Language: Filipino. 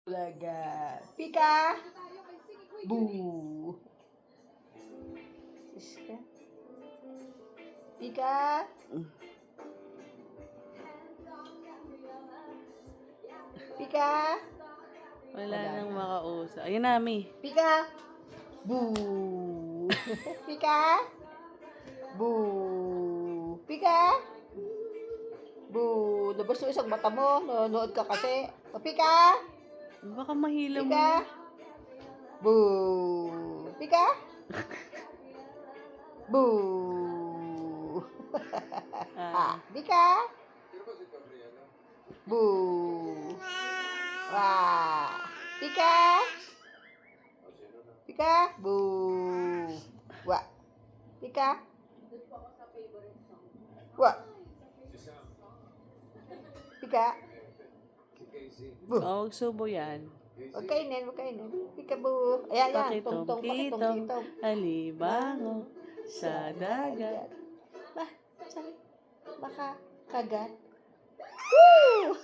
Talaga. Pika! Boo! Siska. Pika! Pika! Wala nang makausap. Ayun na, Mi. Pika! Boo! Pika! Boo! Pika! Boo! Labas yung isang mata mo. Nanonood ka kasi. O, Pika! Baka mahila mo. Pika! Boo! Pika! Boo! Ah, Pika! Boo! Wah! Pika! Pika! Boo! Wah! Pika! Wah! Pika! Boo! Oh, subo yan. Huwag kainin, huwag kainin. Pika boo! Ayan, yan. Pakitong, Tungtong, pakitong, kitong, kitong. alibango sa dagat. Bah, sorry. Baka kagat. Woo!